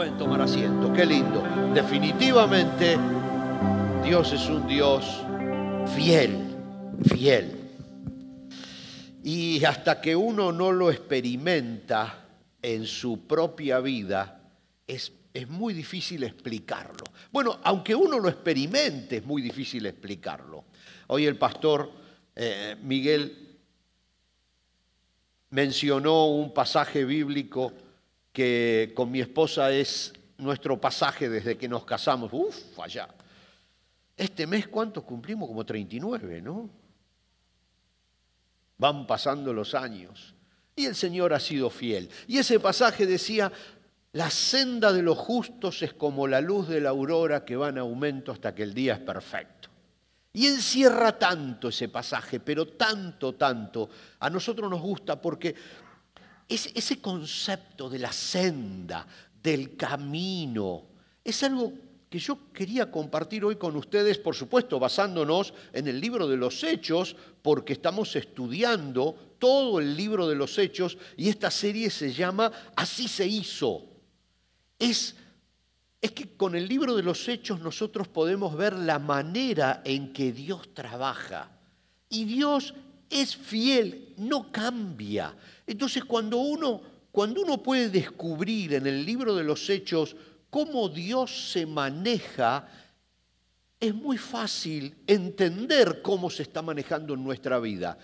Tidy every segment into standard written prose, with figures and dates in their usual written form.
Pueden tomar asiento, qué lindo. Definitivamente, Dios es un Dios fiel, fiel. Y hasta que uno no lo experimenta en su propia vida, es muy difícil explicarlo. Bueno, aunque uno lo experimente, es muy difícil explicarlo. Hoy el pastor Miguel mencionó un pasaje bíblico que con mi esposa es nuestro pasaje desde que nos casamos. Uf, allá. Este mes, ¿cuántos cumplimos? Como 39, ¿no? Van pasando los años. Y el Señor ha sido fiel. Y ese pasaje decía, la senda de los justos es como la luz de la aurora que va en aumento hasta que el día es perfecto. Y encierra tanto ese pasaje, pero tanto, tanto. A nosotros nos gusta porque ese concepto de la senda, del camino, es algo que yo quería compartir hoy con ustedes, por supuesto, basándonos en el libro de los Hechos, porque estamos estudiando todo el libro de los Hechos y esta serie se llama Así se hizo. Es que con el libro de los Hechos nosotros podemos ver la manera en que Dios trabaja. Y Dios es fiel, no cambia. Entonces cuando uno puede descubrir en el libro de los Hechos cómo Dios se maneja, es muy fácil entender cómo se está manejando en nuestra vida.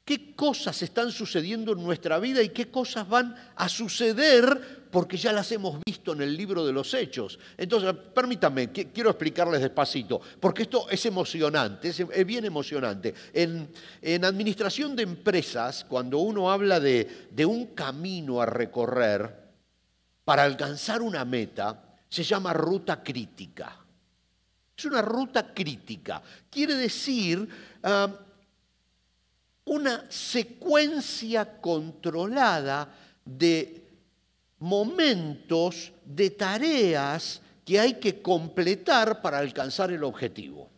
¿Qué cosas están sucediendo en nuestra vida y qué cosas van a suceder porque ya las hemos visto en el libro de los Hechos? Entonces, permítanme, quiero explicarles despacito, porque esto es emocionante, es bien emocionante. En administración de empresas, cuando uno habla de un camino a recorrer para alcanzar una meta, se llama ruta crítica. Es una ruta crítica. Quiere decir una secuencia controlada de momentos, de tareas que hay que completar para alcanzar el objetivo.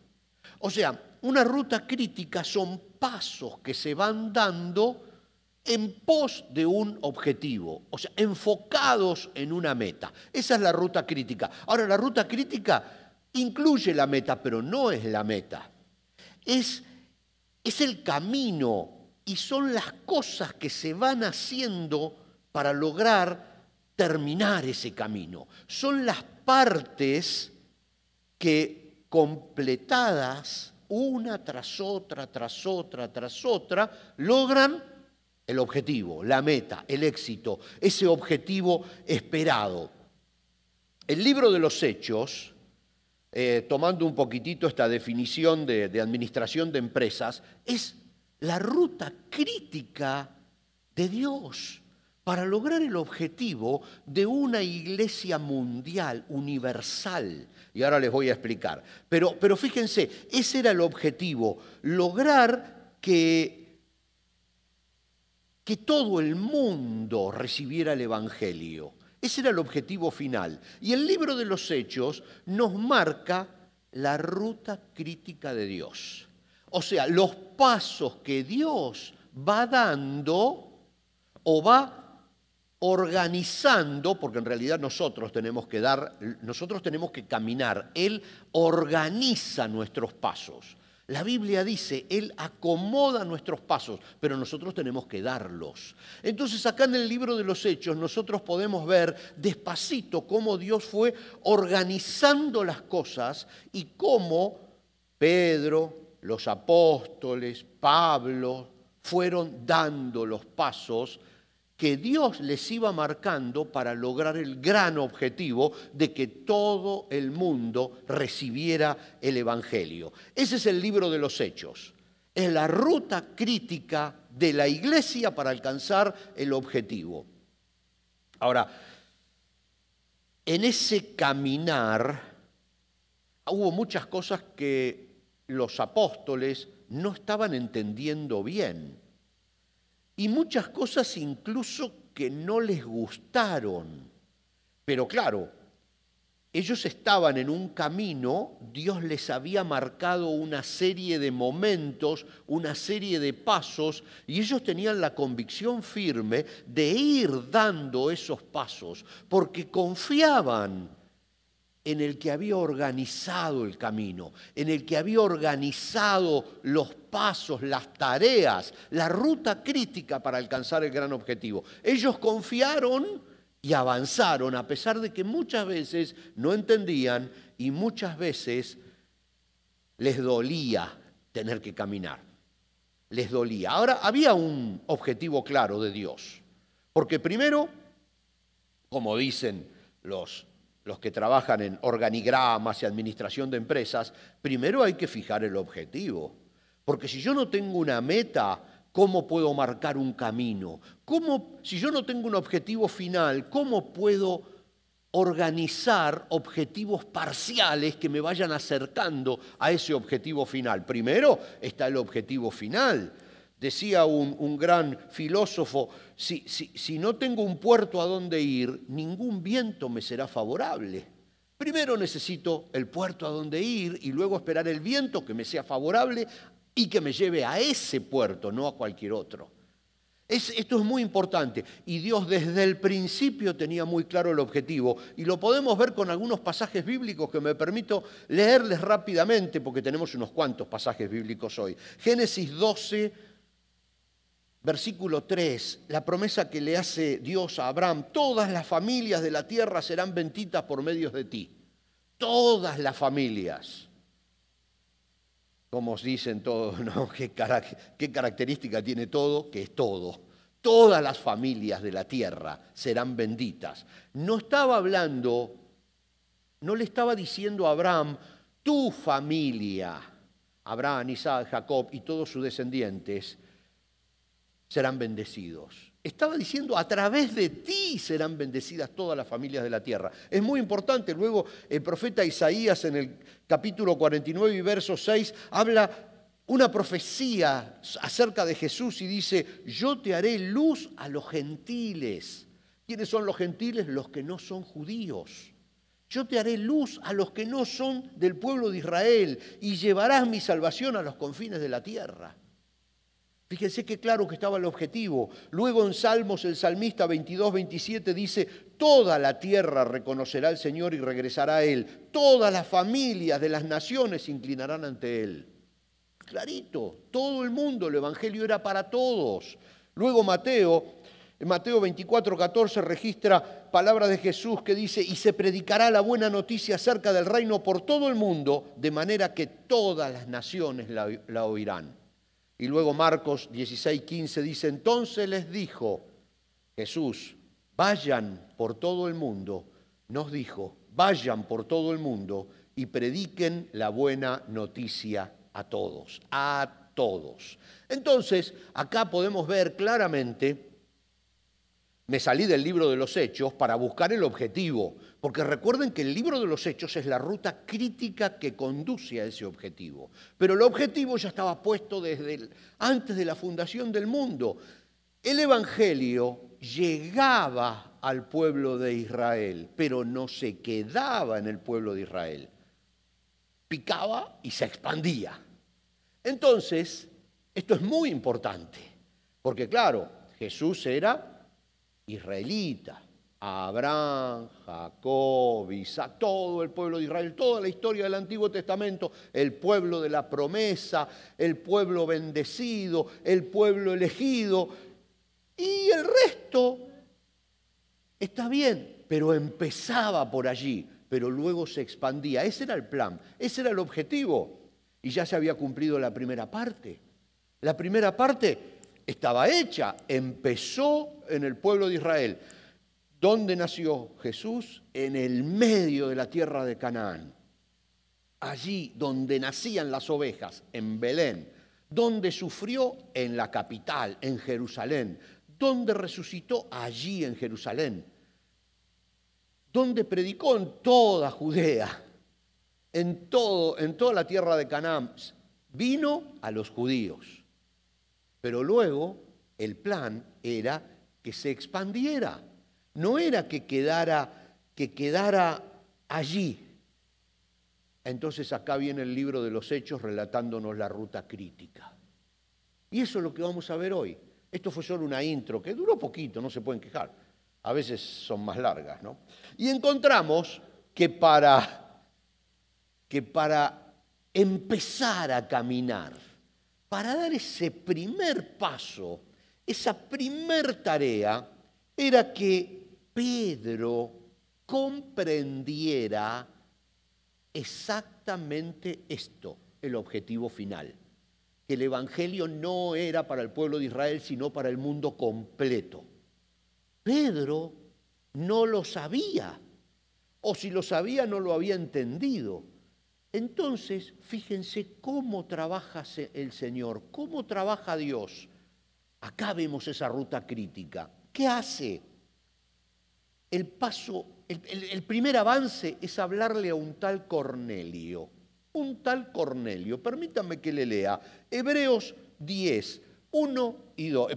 O sea, una ruta crítica son pasos que se van dando en pos de un objetivo, o sea, enfocados en una meta. Esa es la ruta crítica. Ahora, la ruta crítica incluye la meta, pero no es la meta. Es el camino y son las cosas que se van haciendo para lograr terminar ese camino. Son las partes que completadas una tras otra, tras otra, tras otra, logran el objetivo, la meta, el éxito, ese objetivo esperado. El libro de los Hechos, tomando un poquitito esta definición de administración de empresas, es la ruta crítica de Dios para lograr el objetivo de una iglesia mundial, universal. Y ahora les voy a explicar. Pero fíjense, ese era el objetivo, lograr que todo el mundo recibiera el Evangelio. Ese era el objetivo final. Y el libro de los Hechos nos marca la ruta crítica de Dios. O sea, los pasos que Dios va dando o va organizando, porque en realidad nosotros tenemos que caminar. Él organiza nuestros pasos. La Biblia dice, Él acomoda nuestros pasos, pero nosotros tenemos que darlos. Entonces acá en el libro de los Hechos nosotros podemos ver despacito cómo Dios fue organizando las cosas y cómo Pedro, los apóstoles, Pablo, fueron dando los pasos que Dios les iba marcando para lograr el gran objetivo de que todo el mundo recibiera el Evangelio. Ese es el libro de los Hechos. Es la ruta crítica de la iglesia para alcanzar el objetivo. Ahora, en ese caminar hubo muchas cosas que los apóstoles no estaban entendiendo bien. Y muchas cosas incluso que no les gustaron. Pero claro, Ellos estaban en un camino, Dios les había marcado una serie de momentos, una serie de pasos, y ellos tenían la convicción firme de ir dando esos pasos, porque confiaban en el que había organizado el camino, en el que había organizado los pasos, las tareas, la ruta crítica para alcanzar el gran objetivo. Ellos confiaron y avanzaron, a pesar de que muchas veces no entendían y muchas veces les dolía tener que caminar. Les dolía. Ahora, había un objetivo claro de Dios, porque primero, como dicen los que trabajan en organigramas y administración de empresas, primero hay que fijar el objetivo. Porque si yo no tengo una meta, ¿cómo puedo marcar un camino? Si yo no tengo un objetivo final, ¿cómo puedo organizar objetivos parciales que me vayan acercando a ese objetivo final? Primero está el objetivo final. Decía un gran filósofo, si no tengo un puerto a donde ir, ningún viento me será favorable. Primero necesito el puerto a donde ir y luego esperar el viento que me sea favorable y que me lleve a ese puerto, no a cualquier otro. Esto es muy importante y Dios desde el principio tenía muy claro el objetivo y lo podemos ver con algunos pasajes bíblicos que me permito leerles rápidamente porque tenemos unos cuantos pasajes bíblicos hoy. Génesis 12, versículo 3, la promesa que le hace Dios a Abraham: todas las familias de la tierra serán benditas por medio de ti. Todas las familias. Como os dicen todos, ¿no? ¿Qué característica tiene todo? Que es todo. Todas las familias de la tierra serán benditas. No estaba hablando, no le estaba diciendo a Abraham, tu familia, Abraham, Isaac, Jacob y todos sus descendientes serán bendecidos. Estaba diciendo, a través de ti serán bendecidas todas las familias de la tierra. Es muy importante. Luego el profeta Isaías en el capítulo 49 y verso 6 habla una profecía acerca de Jesús y dice: yo te haré luz a los gentiles. ¿Quiénes son los gentiles? Los que no son judíos. Yo te haré luz a los que no son del pueblo de Israel y llevarás mi salvación a los confines de la tierra. Fíjense qué claro que estaba el objetivo. Luego en Salmos el salmista 22, 27 dice: toda la tierra reconocerá al Señor y regresará a Él. Todas las familias de las naciones se inclinarán ante Él. Clarito, todo el mundo, el Evangelio era para todos. Luego en Mateo 24, 14 registra palabras de Jesús que dice: y se predicará la buena noticia acerca del reino por todo el mundo, de manera que todas las naciones la oirán. Y luego Marcos 16, 15 dice: entonces les dijo Jesús, vayan por todo el mundo, nos dijo, vayan por todo el mundo y prediquen la buena noticia a todos, a todos. Entonces, acá podemos ver claramente, me salí del libro de los Hechos para buscar el objetivo, porque recuerden que el libro de los Hechos es la ruta crítica que conduce a ese objetivo. Pero el objetivo ya estaba puesto antes de la fundación del mundo. El Evangelio llegaba al pueblo de Israel, pero no se quedaba en el pueblo de Israel. Picaba y se expandía. Entonces, esto es muy importante, porque claro, Jesús era israelita, Abraham, Jacob, Isaac, todo el pueblo de Israel, toda la historia del Antiguo Testamento, el pueblo de la promesa, el pueblo bendecido, el pueblo elegido, y el resto está bien, pero empezaba por allí, pero luego se expandía. Ese era el plan, ese era el objetivo, y ya se había cumplido la primera parte. La primera parte estaba hecha, empezó en el pueblo de Israel. ¿Dónde nació Jesús? En el medio de la tierra de Canaán. Allí donde nacían las ovejas, en Belén. Donde sufrió, en la capital, en Jerusalén. Donde resucitó, allí en Jerusalén. Donde predicó, en toda Judea. En toda la tierra de Canaán. Vino a los judíos. Pero luego el plan era que se expandiera. No era que quedara allí. Entonces acá viene el libro de los Hechos relatándonos la ruta crítica. Y eso es lo que vamos a ver hoy. Esto fue solo una intro que duró poquito, no se pueden quejar. A veces son más largas, ¿no? Y encontramos que para empezar a caminar, para dar ese primer paso, esa primer tarea, era que Pedro comprendiera exactamente esto, el objetivo final. Que el Evangelio no era para el pueblo de Israel, sino para el mundo completo. Pedro no lo sabía, o si lo sabía no lo había entendido. Entonces, fíjense cómo trabaja el Señor, cómo trabaja Dios. Acá vemos esa ruta crítica. ¿Qué hace? El primer avance es hablarle a un tal Cornelio. Un tal Cornelio. Permítanme que le lea. Hebreos 10, 1 y 2.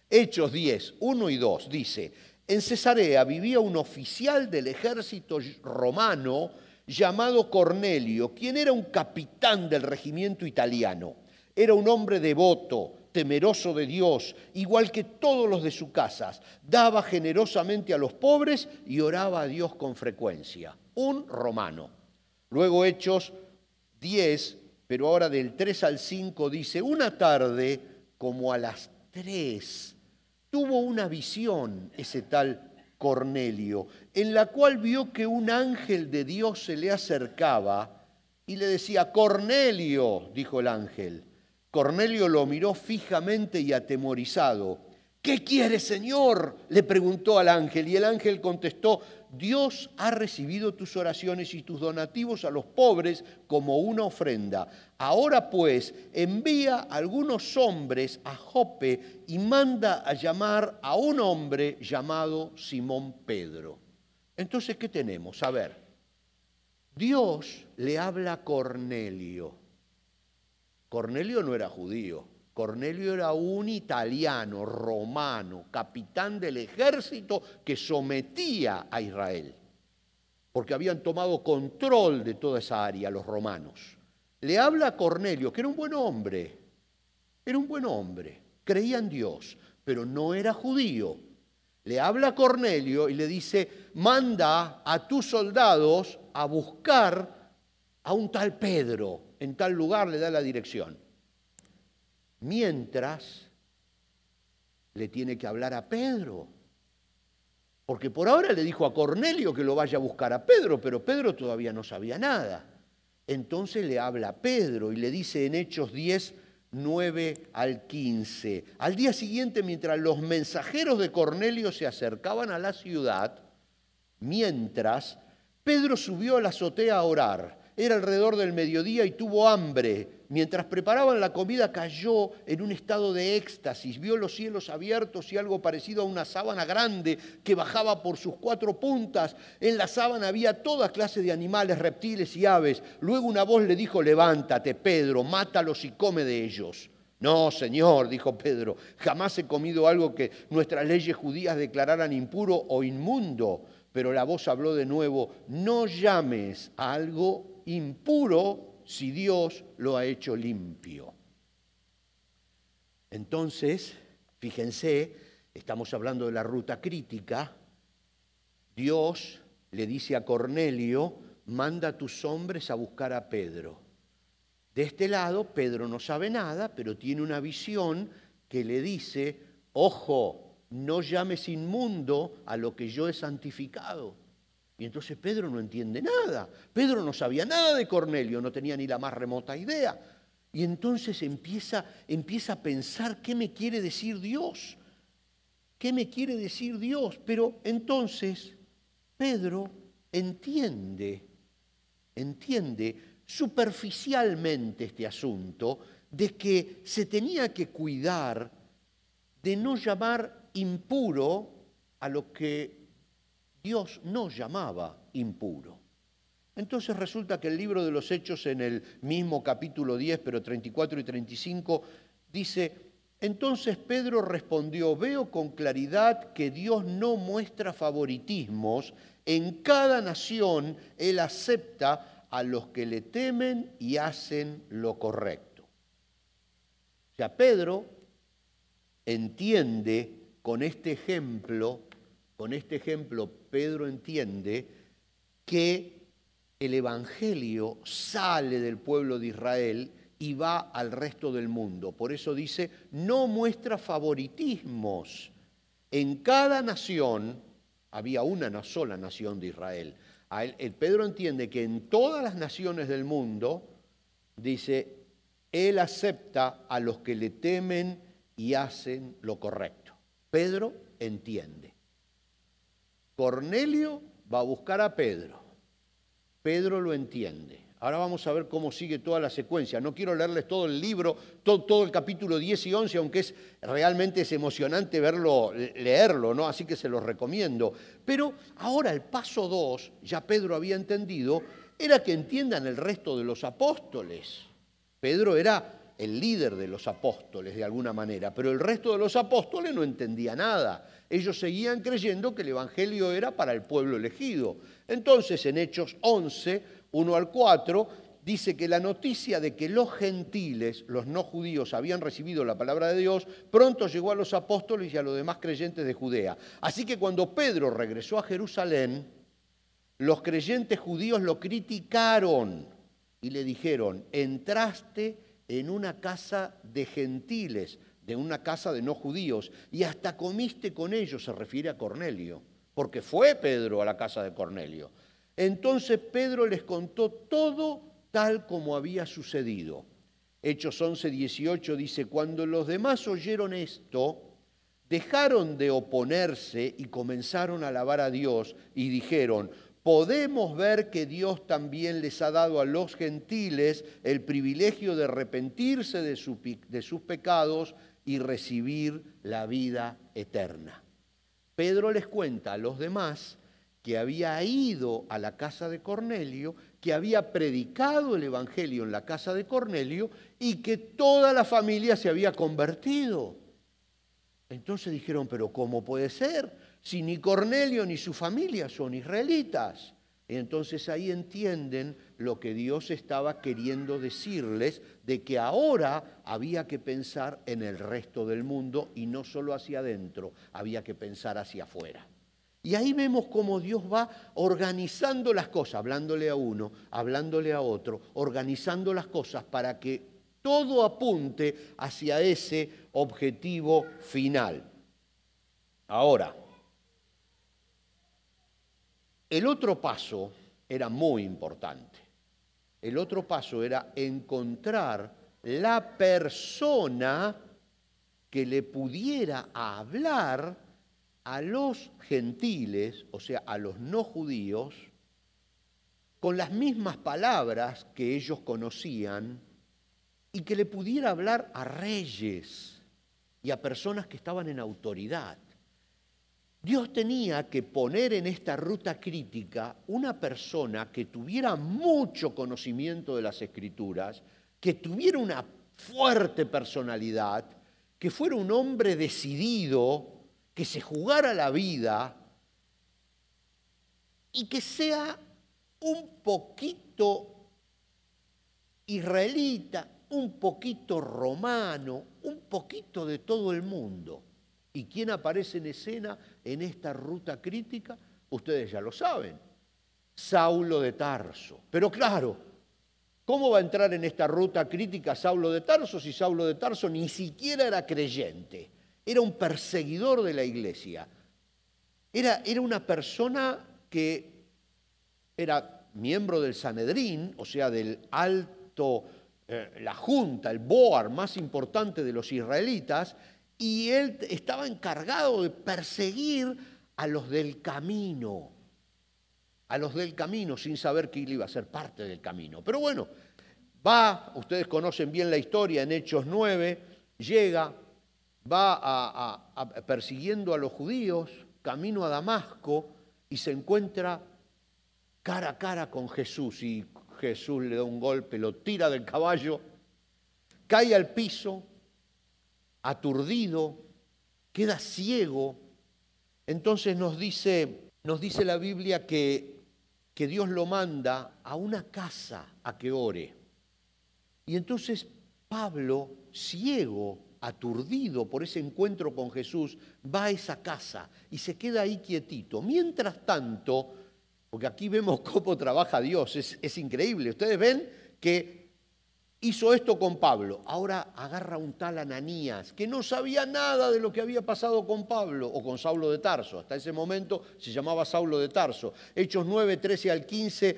Hechos 10, 1 y 2. Dice, en Cesarea vivía un oficial del ejército romano llamado Cornelio, quien era un capitán del regimiento italiano. Era un hombre devoto, temeroso de Dios, igual que todos los de su casa. Daba generosamente a los pobres y oraba a Dios con frecuencia. Un romano. Luego Hechos 10, pero ahora del 3 al 5 dice, una tarde como a las 3 tuvo una visión ese tal Cornelio, en la cual vio que un ángel de Dios se le acercaba y le decía, Cornelio, dijo el ángel. Cornelio lo miró fijamente y atemorizado. ¿Qué quiere, Señor?, le preguntó al ángel, y el ángel contestó, Dios ha recibido tus oraciones y tus donativos a los pobres como una ofrenda. Ahora pues, envía a algunos hombres a Jope y manda a llamar a un hombre llamado Simón Pedro. Entonces, ¿qué tenemos? A ver, Dios le habla a Cornelio. Cornelio no era judío. Cornelio era un italiano, romano, capitán del ejército que sometía a Israel, porque habían tomado control de toda esa área los romanos. Le habla a Cornelio, que era un buen hombre, creía en Dios, pero no era judío. Le habla a Cornelio y le dice, manda a tus soldados a buscar a un tal Pedro, en tal lugar, le da la dirección. Mientras le tiene que hablar a Pedro, porque por ahora le dijo a Cornelio que lo vaya a buscar a Pedro, pero Pedro todavía no sabía nada. Entonces le habla a Pedro y le dice en Hechos 10, 9 al 15. Al día siguiente, mientras los mensajeros de Cornelio se acercaban a la ciudad, Pedro subió a la azotea a orar. Era alrededor del mediodía y tuvo hambre. Mientras preparaban la comida cayó en un estado de éxtasis. Vio los cielos abiertos y algo parecido a una sábana grande que bajaba por sus 4 puntas. En la sábana había toda clase de animales, reptiles y aves. Luego una voz le dijo, levántate, Pedro, mátalos y come de ellos. No, Señor, dijo Pedro, jamás he comido algo que nuestras leyes judías declararan impuro o inmundo. Pero la voz habló de nuevo, no llames a algo impuro si Dios lo ha hecho limpio. Entonces, fíjense, estamos hablando de la ruta crítica. Dios le dice a Cornelio, manda a tus hombres a buscar a Pedro. De este lado, Pedro no sabe nada, pero tiene una visión que le dice, ojo, no llames inmundo a lo que yo he santificado. Y entonces Pedro no entiende nada. Pedro no sabía nada de Cornelio, no tenía ni la más remota idea. Y entonces empieza a pensar, ¿qué me quiere decir Dios? ¿Qué me quiere decir Dios? Pero entonces Pedro entiende superficialmente este asunto de que se tenía que cuidar de no llamar impuro a lo que Dios no llamaba impuro. Entonces resulta que el libro de los Hechos, en el mismo capítulo 10, pero 34 y 35, dice, Entonces Pedro respondió, veo con claridad que Dios no muestra favoritismos. En cada nación Él acepta a los que le temen y hacen lo correcto. O sea, Pedro entiende con este ejemplo, Pedro entiende que el Evangelio sale del pueblo de Israel y va al resto del mundo. Por eso dice, no muestra favoritismos. En cada nación, había una sola nación de Israel. El Pedro entiende que en todas las naciones del mundo, dice, Él acepta a los que le temen y hacen lo correcto. Pedro entiende. Cornelio va a buscar a Pedro. Pedro lo entiende. Ahora vamos a ver cómo sigue toda la secuencia. No quiero leerles todo el libro, todo el capítulo 10 y 11, aunque realmente es emocionante leerlo, ¿no? Así que se los recomiendo. Pero ahora el paso 2, ya Pedro había entendido, era que entiendan el resto de los apóstoles. Pedro era el líder de los apóstoles de alguna manera, pero el resto de los apóstoles no entendía nada. Ellos seguían creyendo que el Evangelio era para el pueblo elegido. Entonces, en Hechos 11, 1 al 4, dice que la noticia de que los gentiles, los no judíos, habían recibido la palabra de Dios, pronto llegó a los apóstoles y a los demás creyentes de Judea. Así que cuando Pedro regresó a Jerusalén, los creyentes judíos lo criticaron y le dijeron, entraste en una casa de gentiles, de una casa de no judíos, y hasta comiste con ellos, se refiere a Cornelio, porque fue Pedro a la casa de Cornelio. Entonces Pedro les contó todo tal como había sucedido. Hechos 11, 18 dice, cuando los demás oyeron esto, dejaron de oponerse y comenzaron a alabar a Dios y dijeron, podemos ver que Dios también les ha dado a los gentiles el privilegio de arrepentirse de sus pecados y recibir la vida eterna. Pedro les cuenta a los demás que había ido a la casa de Cornelio, que había predicado el Evangelio en la casa de Cornelio y que toda la familia se había convertido. Entonces dijeron, pero ¿cómo puede ser? Si ni Cornelio ni su familia son israelitas. Y entonces ahí entienden lo que Dios estaba queriendo decirles, de que ahora había que pensar en el resto del mundo y no solo hacia adentro, había que pensar hacia afuera. Y ahí vemos cómo Dios va organizando las cosas, hablándole a uno, hablándole a otro, organizando las cosas para que todo apunte hacia ese objetivo final. Ahora, el otro paso era muy importante. El otro paso era encontrar la persona que le pudiera hablar a los gentiles, o sea, a los no judíos, con las mismas palabras que ellos conocían y que le pudiera hablar a reyes y a personas que estaban en autoridad. Dios tenía que poner en esta ruta crítica una persona que tuviera mucho conocimiento de las Escrituras, que tuviera una fuerte personalidad, que fuera un hombre decidido, que se jugara la vida y que sea un poquito israelita, un poquito romano, un poquito de todo el mundo. ¿Y quién aparece en escena en esta ruta crítica? Ustedes ya lo saben, Saulo de Tarso. Pero claro, ¿cómo va a entrar en esta ruta crítica Saulo de Tarso si Saulo de Tarso ni siquiera era creyente? Era un perseguidor de la iglesia. Era una persona que era miembro del Sanedrín, o sea, del alto, la junta, el boar más importante de los israelitas, y él estaba encargado de perseguir a los del camino, sin saber que él iba a ser parte del camino. Pero bueno, ustedes conocen bien la historia, en Hechos 9, va persiguiendo a los judíos, camino a Damasco, y se encuentra cara a cara con Jesús, y Jesús le da un golpe, lo tira del caballo, cae al piso, aturdido, queda ciego. Entonces nos dice la Biblia que Dios lo manda a una casa a que ore. Y entonces Pablo, ciego, aturdido por ese encuentro con Jesús, va a esa casa y se queda ahí quietito. Mientras tanto, porque aquí vemos cómo trabaja Dios, es increíble. Ustedes ven que hizo esto con Pablo. Ahora agarra un tal Ananías, que no sabía nada de lo que había pasado con Pablo o con Saulo de Tarso. Hasta ese momento se llamaba Saulo de Tarso. Hechos 9, 13 al 15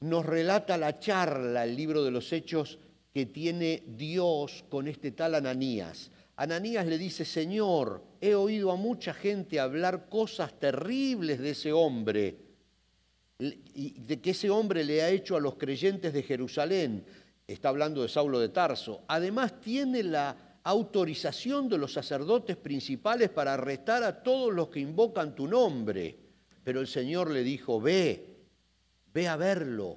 nos relata la charla, el libro de los Hechos, que tiene Dios con este tal Ananías. Ananías le dice: Señor, he oído a mucha gente hablar cosas terribles de ese hombre y de que ese hombre le ha hecho a los creyentes de Jerusalén. Está hablando de Saulo de Tarso. Además tiene la autorización de los sacerdotes principales para arrestar a todos los que invocan tu nombre. Pero el Señor le dijo: ve a verlo,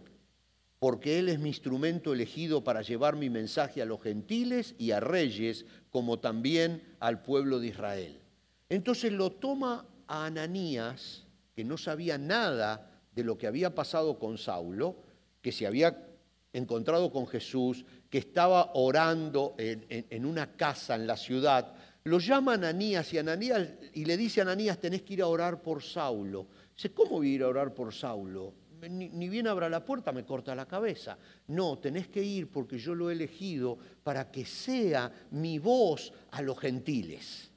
porque él es mi instrumento elegido para llevar mi mensaje a los gentiles y a reyes, como también al pueblo de Israel. Entonces lo toma a Ananías, que no sabía nada de lo que había pasado con Saulo, que se había encontrado con Jesús, que estaba orando en una casa en la ciudad. Lo llama Ananías y le dice a Ananías: tenés que ir a orar por Saulo. Dice: ¿cómo voy a ir a orar por Saulo? Ni bien abra la puerta me corta la cabeza. No, tenés que ir porque yo lo he elegido para que sea mi voz a los gentiles.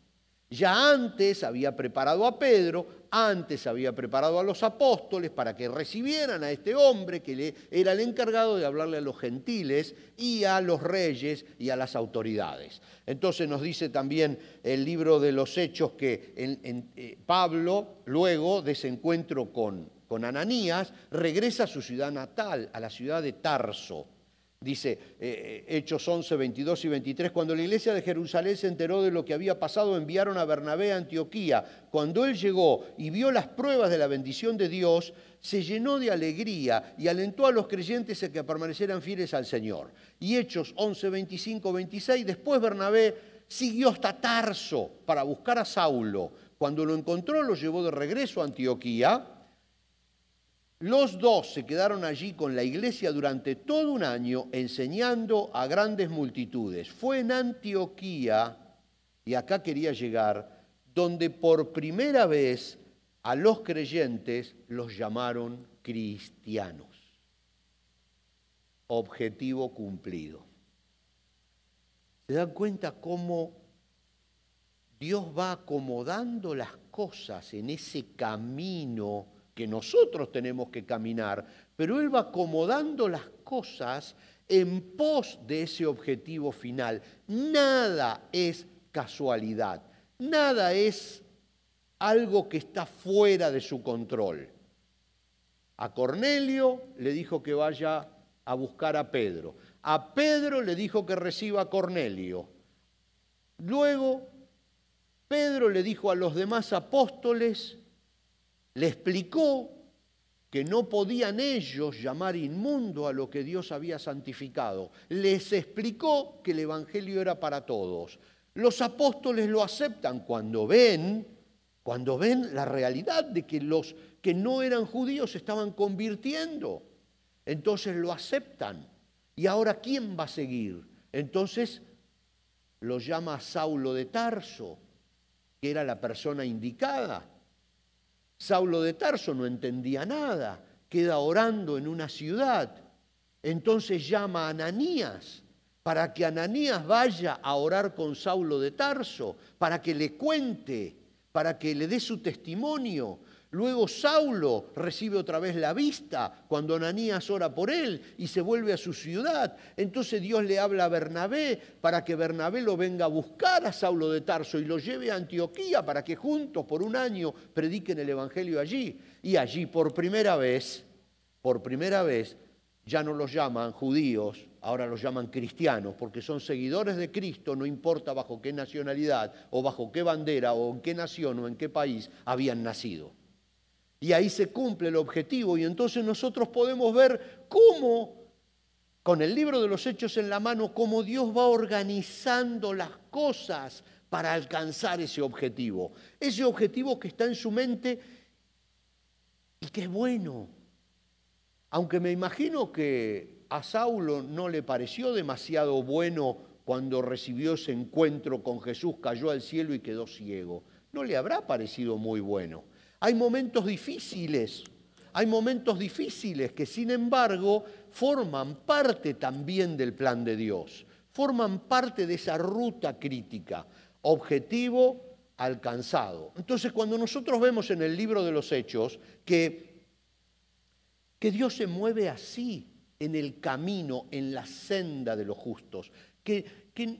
Ya antes había preparado a Pedro, antes había preparado a los apóstoles para que recibieran a este hombre que era el encargado de hablarle a los gentiles y a los reyes y a las autoridades. Entonces nos dice también el libro de los Hechos que Pablo, luego de ese encuentro con Ananías, regresa a su ciudad natal, a la ciudad de Tarso. Dice Hechos 11, 22 y 23, cuando la iglesia de Jerusalén se enteró de lo que había pasado, enviaron a Bernabé a Antioquía. Cuando él llegó y vio las pruebas de la bendición de Dios, se llenó de alegría y alentó a los creyentes a que permanecieran fieles al Señor. Y Hechos 11, 25, 26, después Bernabé siguió hasta Tarso para buscar a Saulo. Cuando lo encontró, lo llevó de regreso a Antioquía. Los dos se quedaron allí con la iglesia durante todo un año enseñando a grandes multitudes. Fue en Antioquía, y acá quería llegar, donde por primera vez a los creyentes los llamaron cristianos. Objetivo cumplido. ¿Se dan cuenta cómo Dios va acomodando las cosas en ese camino que nosotros tenemos que caminar, pero Él va acomodando las cosas en pos de ese objetivo final? Nada es casualidad, nada es algo que está fuera de su control. A Cornelio le dijo que vaya a buscar a Pedro. A Pedro le dijo que reciba a Cornelio. Luego, Pedro le dijo a los demás apóstoles, le explicó que no podían ellos llamar inmundo a lo que Dios había santificado. Les explicó que el Evangelio era para todos. Los apóstoles lo aceptan cuando ven la realidad de que los que no eran judíos se estaban convirtiendo. Entonces lo aceptan. ¿Y ahora quién va a seguir? Entonces lo llama Saulo de Tarso, que era la persona indicada. Saulo de Tarso no entendía nada, queda orando en una ciudad. Entonces llama a Ananías para que Ananías vaya a orar con Saulo de Tarso, para que le cuente, para que le dé su testimonio. Luego Saulo recibe otra vez la vista cuando Ananías ora por él y se vuelve a su ciudad. Entonces Dios le habla a Bernabé para que Bernabé lo venga a buscar a Saulo de Tarso y lo lleve a Antioquía para que juntos por un año prediquen el Evangelio allí. Y allí por primera vez, ya no los llaman judíos, ahora los llaman cristianos, porque son seguidores de Cristo, no importa bajo qué nacionalidad o bajo qué bandera o en qué nación o en qué país habían nacido. Y ahí se cumple el objetivo y entonces nosotros podemos ver cómo con el libro de los Hechos en la mano, cómo Dios va organizando las cosas para alcanzar ese objetivo que está en su mente y que es bueno. Aunque me imagino que a Saulo no le pareció demasiado bueno cuando recibió ese encuentro con Jesús, cayó al cielo y quedó ciego. No le habrá parecido muy bueno. Hay momentos difíciles que sin embargo forman parte también del plan de Dios, forman parte de esa ruta crítica, objetivo alcanzado. Entonces, cuando nosotros vemos en el libro de los Hechos que Dios se mueve así en el camino, en la senda de los justos, que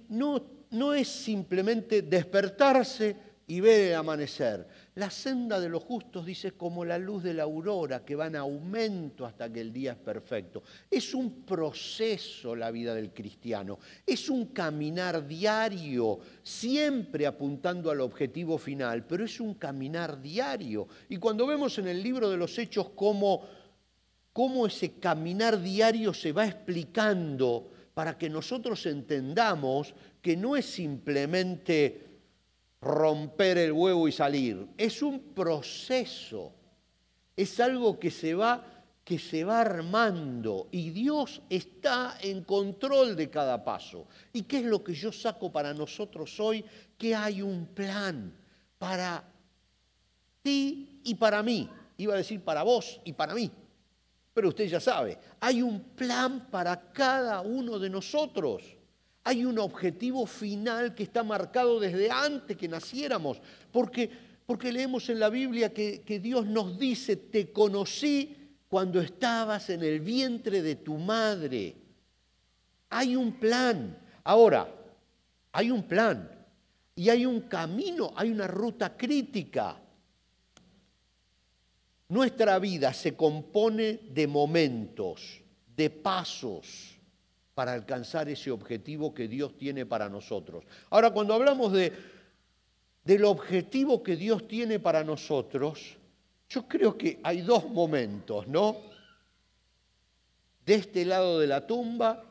no es simplemente despertarse y ver el amanecer. La senda de los justos, dice, como la luz de la aurora que va en aumento hasta que el día es perfecto. Es un proceso la vida del cristiano, es un caminar diario, siempre apuntando al objetivo final, pero es un caminar diario. Y cuando vemos en el libro de los Hechos cómo ese caminar diario se va explicando para que nosotros entendamos que no es simplemente romper el huevo y salir, es un proceso, es algo que se va armando y Dios está en control de cada paso. ¿Y qué es lo que yo saco para nosotros hoy? Que hay un plan para ti y para mí. Iba a decir para vos y para mí, pero usted ya sabe, hay un plan para cada uno de nosotros. Hay un objetivo final que está marcado desde antes que naciéramos, porque leemos en la Biblia que Dios nos dice, te conocí cuando estabas en el vientre de tu madre. Hay un plan. Ahora, hay un plan y hay un camino, hay una ruta crítica. Nuestra vida se compone de momentos, de pasos, para alcanzar ese objetivo que Dios tiene para nosotros. Ahora, cuando hablamos del objetivo que Dios tiene para nosotros, yo creo que hay dos momentos, ¿no? De este lado de la tumba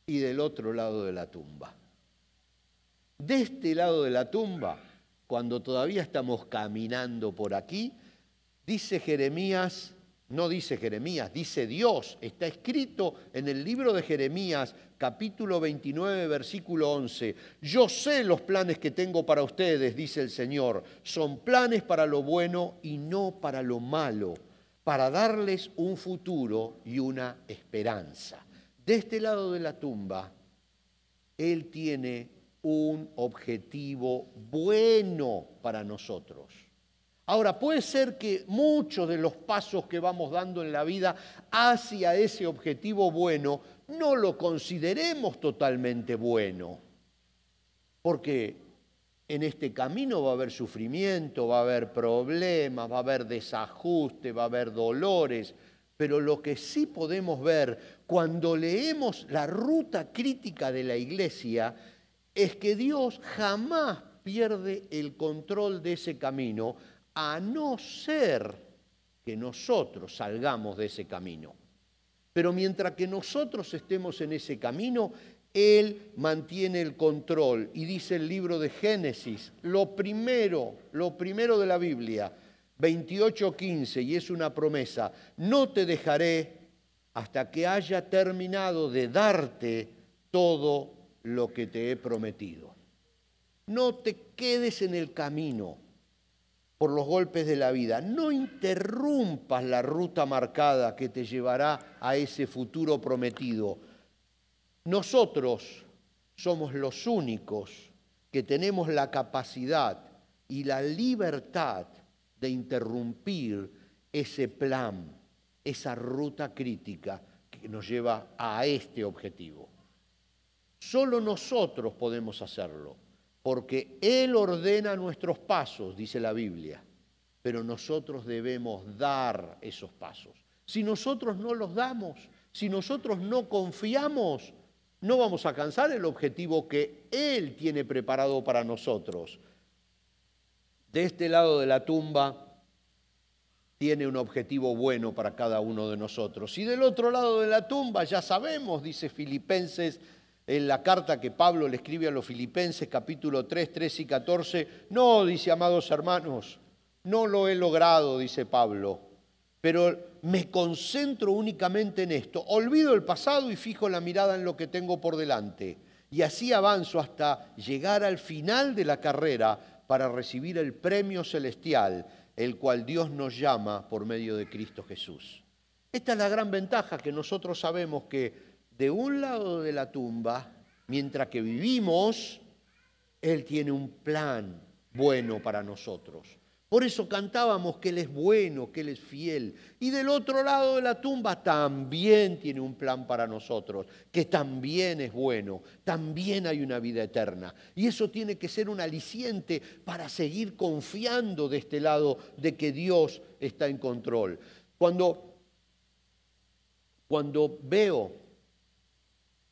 y del otro lado de la tumba. De este lado de la tumba, cuando todavía estamos caminando por aquí, dice Jeremías, no dice Jeremías, dice Dios, está escrito en el libro de Jeremías, capítulo 29, versículo 11. Yo sé los planes que tengo para ustedes, dice el Señor, son planes para lo bueno y no para lo malo, para darles un futuro y una esperanza. De este lado de la tumba, Él tiene un objetivo bueno para nosotros. Ahora, puede ser que muchos de los pasos que vamos dando en la vida hacia ese objetivo bueno no lo consideremos totalmente bueno, porque en este camino va a haber sufrimiento, va a haber problemas, va a haber desajuste, va a haber dolores, pero lo que sí podemos ver cuando leemos la ruta crítica de la Iglesia es que Dios jamás pierde el control de ese camino, a no ser que nosotros salgamos de ese camino. Pero mientras que nosotros estemos en ese camino, Él mantiene el control. Y dice el libro de Génesis, lo primero de la Biblia, 28:15, y es una promesa, no te dejaré hasta que haya terminado de darte todo lo que te he prometido. No te quedes en el camino por los golpes de la vida. No interrumpas la ruta marcada que te llevará a ese futuro prometido. Nosotros somos los únicos que tenemos la capacidad y la libertad de interrumpir ese plan, esa ruta crítica que nos lleva a este objetivo. Solo nosotros podemos hacerlo, porque Él ordena nuestros pasos, dice la Biblia, pero nosotros debemos dar esos pasos. Si nosotros no los damos, si nosotros no confiamos, no vamos a alcanzar el objetivo que Él tiene preparado para nosotros. De este lado de la tumba, tiene un objetivo bueno para cada uno de nosotros. Y del otro lado de la tumba, ya sabemos, dice Filipenses, en la carta que Pablo le escribe a los Filipenses, capítulo 3, 13 y 14, no, dice, amados hermanos, no lo he logrado, dice Pablo, pero me concentro únicamente en esto. Olvido el pasado y fijo la mirada en lo que tengo por delante. Y así avanzo hasta llegar al final de la carrera para recibir el premio celestial, el cual Dios nos llama por medio de Cristo Jesús. Esta es la gran ventaja, que nosotros sabemos que de un lado de la tumba, mientras que vivimos, Él tiene un plan bueno para nosotros. Por eso cantábamos que Él es bueno, que Él es fiel. Y del otro lado de la tumba también tiene un plan para nosotros, que también es bueno, también hay una vida eterna. Y eso tiene que ser un aliciente para seguir confiando de este lado de que Dios está en control. Cuando veo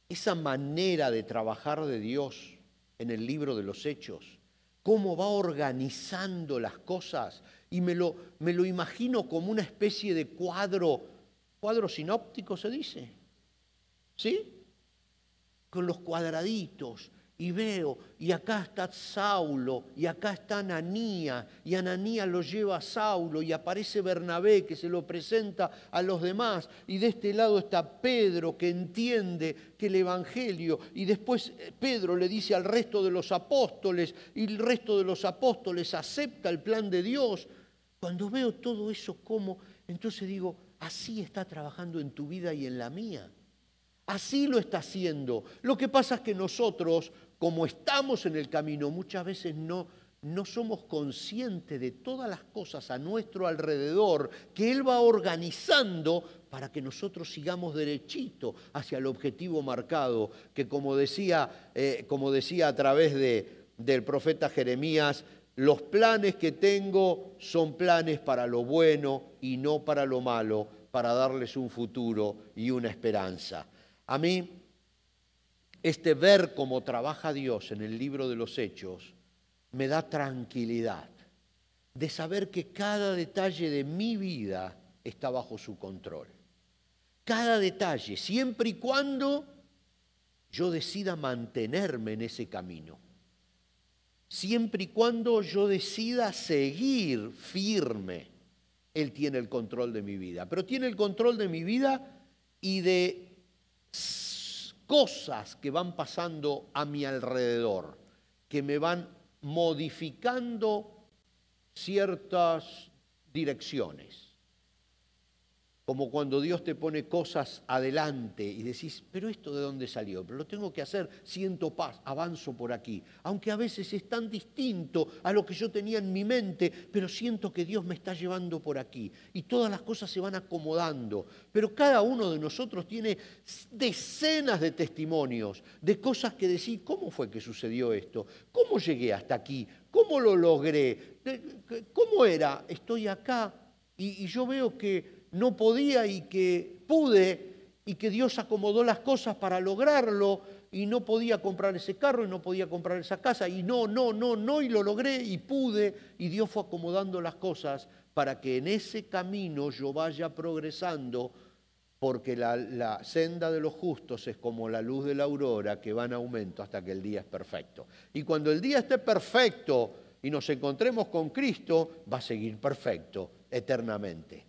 esa manera de trabajar de Dios en el libro de los Hechos, cómo va organizando las cosas, y me lo imagino como una especie de cuadro sinóptico, se dice, ¿sí? Con los cuadraditos, y veo, y acá está Saulo, y acá está Ananías, y Ananías lo lleva a Saulo, y aparece Bernabé, que se lo presenta a los demás, y de este lado está Pedro, que entiende que el Evangelio, y después Pedro le dice al resto de los apóstoles, y el resto de los apóstoles acepta el plan de Dios. Cuando veo todo eso, ¿cómo? Entonces digo, así está trabajando en tu vida y en la mía. Así lo está haciendo. Lo que pasa es que nosotros, como estamos en el camino, muchas veces no somos conscientes de todas las cosas a nuestro alrededor que Él va organizando para que nosotros sigamos derechito hacia el objetivo marcado, que como decía a través del profeta Jeremías, los planes que tengo son planes para lo bueno y no para lo malo, para darles un futuro y una esperanza. A mí, ver cómo trabaja Dios en el libro de los Hechos me da tranquilidad de saber que cada detalle de mi vida está bajo su control. Cada detalle, siempre y cuando yo decida mantenerme en ese camino. Siempre y cuando yo decida seguir firme, Él tiene el control de mi vida. Pero tiene el control de mi vida y de cosas que van pasando a mi alrededor, que me van modificando ciertas direcciones. Como cuando Dios te pone cosas adelante y decís, pero ¿esto de dónde salió? Pero lo tengo que hacer, siento paz, avanzo por aquí. Aunque a veces es tan distinto a lo que yo tenía en mi mente, pero siento que Dios me está llevando por aquí. Y todas las cosas se van acomodando. Pero cada uno de nosotros tiene decenas de testimonios, de cosas que decís, ¿cómo fue que sucedió esto? ¿Cómo llegué hasta aquí? ¿Cómo lo logré? ¿Cómo era? Estoy acá y yo veo que no podía y que pude, y que Dios acomodó las cosas para lograrlo, y no podía comprar ese carro, y no podía comprar esa casa, y no, y lo logré, y pude, y Dios fue acomodando las cosas para que en ese camino yo vaya progresando, porque la senda de los justos es como la luz de la aurora que va en aumento hasta que el día es perfecto. Y cuando el día esté perfecto y nos encontremos con Cristo, va a seguir perfecto eternamente.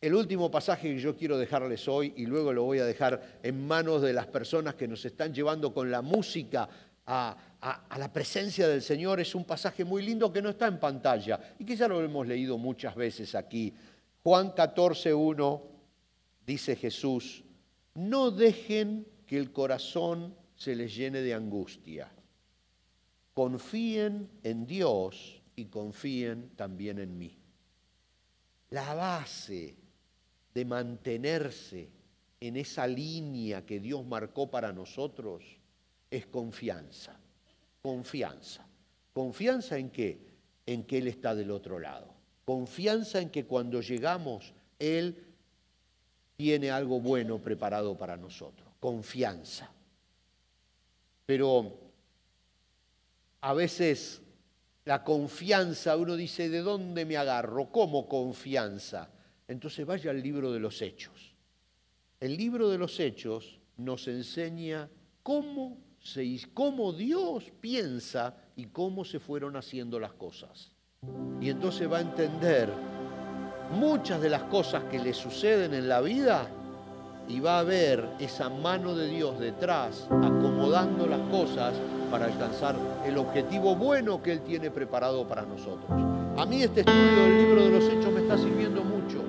El último pasaje que yo quiero dejarles hoy, y luego lo voy a dejar en manos de las personas que nos están llevando con la música a la presencia del Señor, es un pasaje muy lindo que no está en pantalla y que ya lo hemos leído muchas veces aquí. Juan 14:1 dice Jesús, no dejen que el corazón se les llene de angustia. Confíen en Dios y confíen también en mí. La base de mantenerse en esa línea que Dios marcó para nosotros es confianza. Confianza. ¿Confianza en qué? En que Él está del otro lado. Confianza en que cuando llegamos, Él tiene algo bueno preparado para nosotros. Confianza. Pero a veces La confianza, uno dice, ¿de dónde me agarro? ¿Cómo confianza? Entonces vaya al libro de los Hechos. El libro de los Hechos nos enseña cómo Dios piensa y cómo se fueron haciendo las cosas. Y entonces va a entender muchas de las cosas que le suceden en la vida y va a ver esa mano de Dios detrás acomodando las cosas para alcanzar el objetivo bueno que Él tiene preparado para nosotros. A mí este estudio del libro de los Hechos me está sirviendo mucho,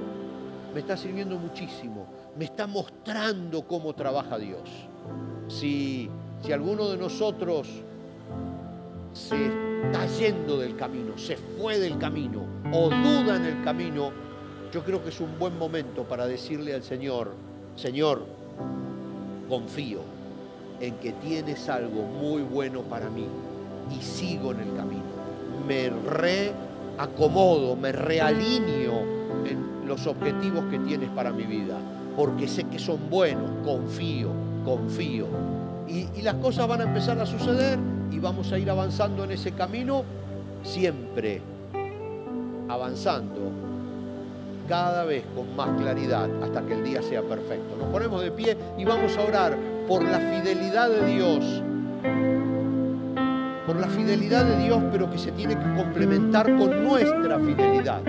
me está sirviendo muchísimo, me está mostrando cómo trabaja Dios. Si alguno de nosotros se está yendo del camino, se fue del camino o duda en el camino, yo creo que es un buen momento para decirle al Señor, Señor, confío en que tienes algo muy bueno para mí y sigo en el camino. Me reacomodo, me realineo en los objetivos que tienes para mi vida, porque sé que son buenos, confío. Y las cosas van a empezar a suceder y vamos a ir avanzando en ese camino, siempre avanzando cada vez con más claridad hasta que el día sea perfecto. Nos ponemos de pie y vamos a orar por la fidelidad de Dios. Por la fidelidad de Dios, pero que se tiene que complementar con nuestra fidelidad.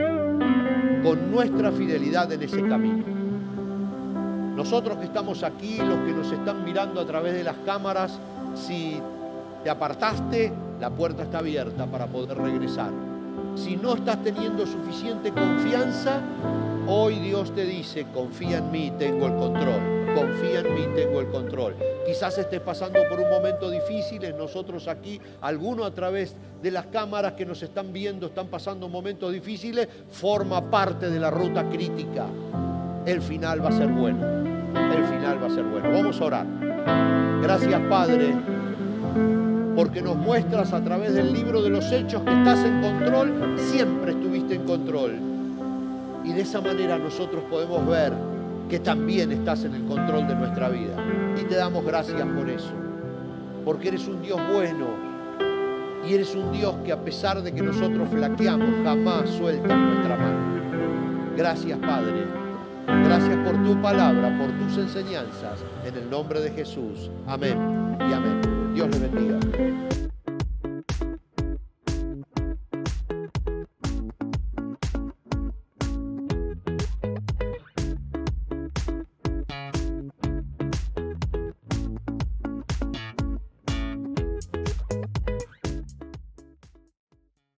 Con nuestra fidelidad en ese camino. Nosotros que estamos aquí, los que nos están mirando a través de las cámaras, si te apartaste, la puerta está abierta para poder regresar. Si no estás teniendo suficiente confianza, hoy Dios te dice, confía en mí, tengo el control. Confía en mí, tengo el control. Quizás estés pasando por un momento difícil. Nosotros aquí, algunos a través de las cámaras que nos están viendo, están pasando momentos difíciles. Forma parte de la ruta crítica. El final va a ser bueno. El final va a ser bueno. Vamos a orar. Gracias, Padre, porque nos muestras a través del libro de los Hechos que estás en control. Siempre estuviste en control. Y de esa manera nosotros podemos ver que también estás en el control de nuestra vida. Y te damos gracias por eso. Porque eres un Dios bueno. Y eres un Dios que a pesar de que nosotros flaqueamos, jamás sueltas nuestra mano. Gracias, Padre. Gracias por tu palabra, por tus enseñanzas. En el nombre de Jesús. Amén y amén. Dios le bendiga.